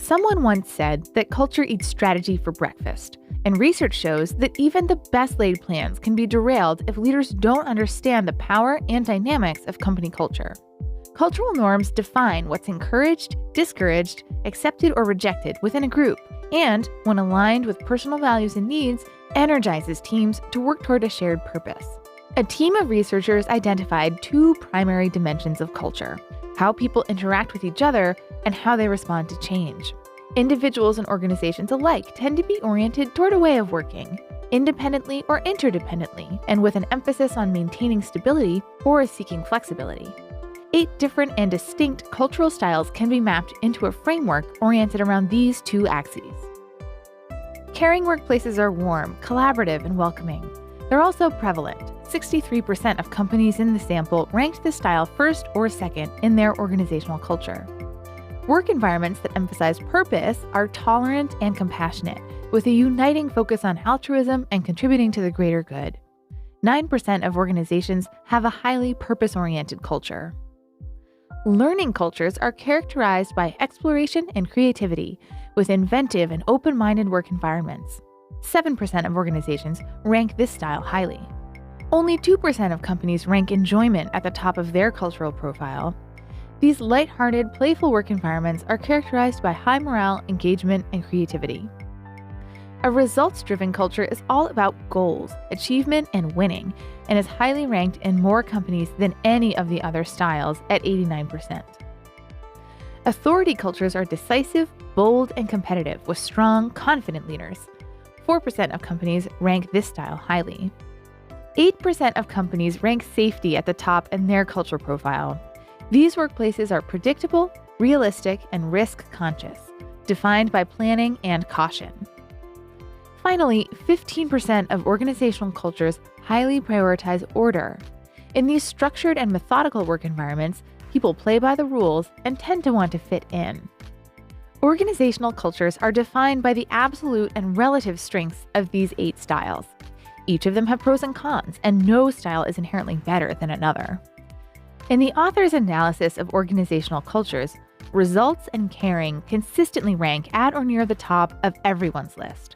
Someone once said that culture eats strategy for breakfast, and research shows that even the best laid plans can be derailed if leaders don't understand the power and dynamics of company culture. Cultural norms define what's encouraged, discouraged, accepted, or rejected within a group, and, when aligned with personal values and needs, energizes teams to work toward a shared purpose. A team of researchers identified two primary dimensions of culture: how people interact with each other and how they respond to change. Individuals and organizations alike tend to be oriented toward a way of working, independently or interdependently, and with an emphasis on maintaining stability or seeking flexibility. 8 different and distinct cultural styles can be mapped into a framework oriented around these two axes. Caring workplaces are warm, collaborative, and welcoming. They're also prevalent. 63% of companies in the sample ranked this style first or second in their organizational culture. Work environments that emphasize purpose are tolerant and compassionate, with a uniting focus on altruism and contributing to the greater good. 9% of organizations have a highly purpose-oriented culture. Learning cultures are characterized by exploration and creativity, with inventive and open-minded work environments. 7% of organizations rank this style highly. Only 2% of companies rank enjoyment at the top of their cultural profile. These lighthearted, playful work environments are characterized by high morale, engagement, and creativity. A results-driven culture is all about goals, achievement, and winning, and is highly ranked in more companies than any of the other styles at 89%. Authority cultures are decisive, bold, and competitive, with strong, confident leaders. 4% of companies rank this style highly. 8% of companies rank safety at the top in their culture profile. These workplaces are predictable, realistic, and risk-conscious, defined by planning and caution. Finally, 15% of organizational cultures highly prioritize order. In these structured and methodical work environments, people play by the rules and tend to want to fit in. Organizational cultures are defined by the absolute and relative strengths of these 8 styles. Each of them have pros and cons, and no style is inherently better than another. In the author's analysis of organizational cultures, results and caring consistently rank at or near the top of everyone's list.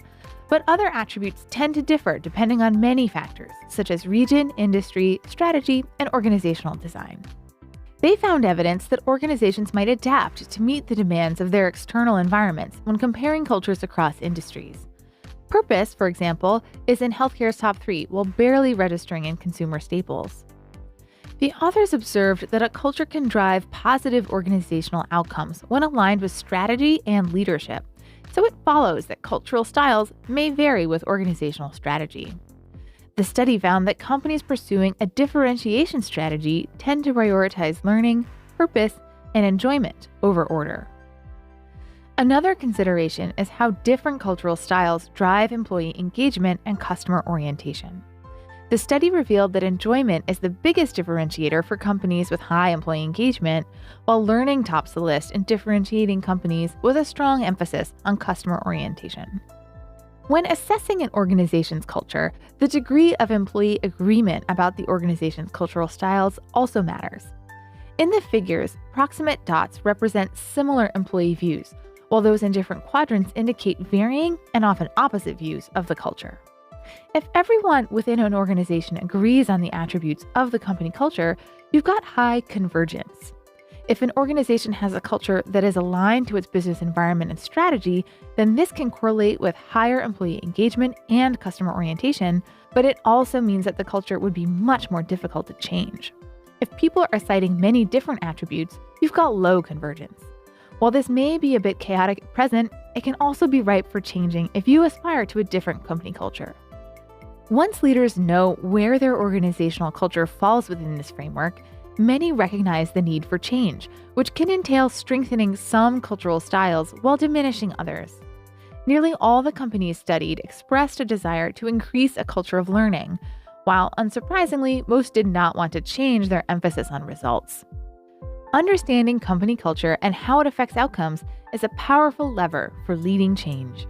But other attributes tend to differ depending on many factors, such as region, industry, strategy, and organizational design. They found evidence that organizations might adapt to meet the demands of their external environments when comparing cultures across industries. Purpose, for example, is in healthcare's top 3, while barely registering in consumer staples. The authors observed that a culture can drive positive organizational outcomes when aligned with strategy and leadership, so it follows that cultural styles may vary with organizational strategy. The study found that companies pursuing a differentiation strategy tend to prioritize learning, purpose, and enjoyment over order. Another consideration is how different cultural styles drive employee engagement and customer orientation. The study revealed that enjoyment is the biggest differentiator for companies with high employee engagement, while learning tops the list in differentiating companies with a strong emphasis on customer orientation. When assessing an organization's culture, the degree of employee agreement about the organization's cultural styles also matters. In the figures, proximate dots represent similar employee views, while those in different quadrants indicate varying and often opposite views of the culture. If everyone within an organization agrees on the attributes of the company culture, you've got high convergence. If an organization has a culture that is aligned to its business environment and strategy, then this can correlate with higher employee engagement and customer orientation, but it also means that the culture would be much more difficult to change. If people are citing many different attributes, you've got low convergence. While this may be a bit chaotic at present, it can also be ripe for changing if you aspire to a different company culture. Once leaders know where their organizational culture falls within this framework, many recognize the need for change, which can entail strengthening some cultural styles while diminishing others. Nearly all the companies studied expressed a desire to increase a culture of learning, while unsurprisingly, most did not want to change their emphasis on results. Understanding company culture and how it affects outcomes is a powerful lever for leading change.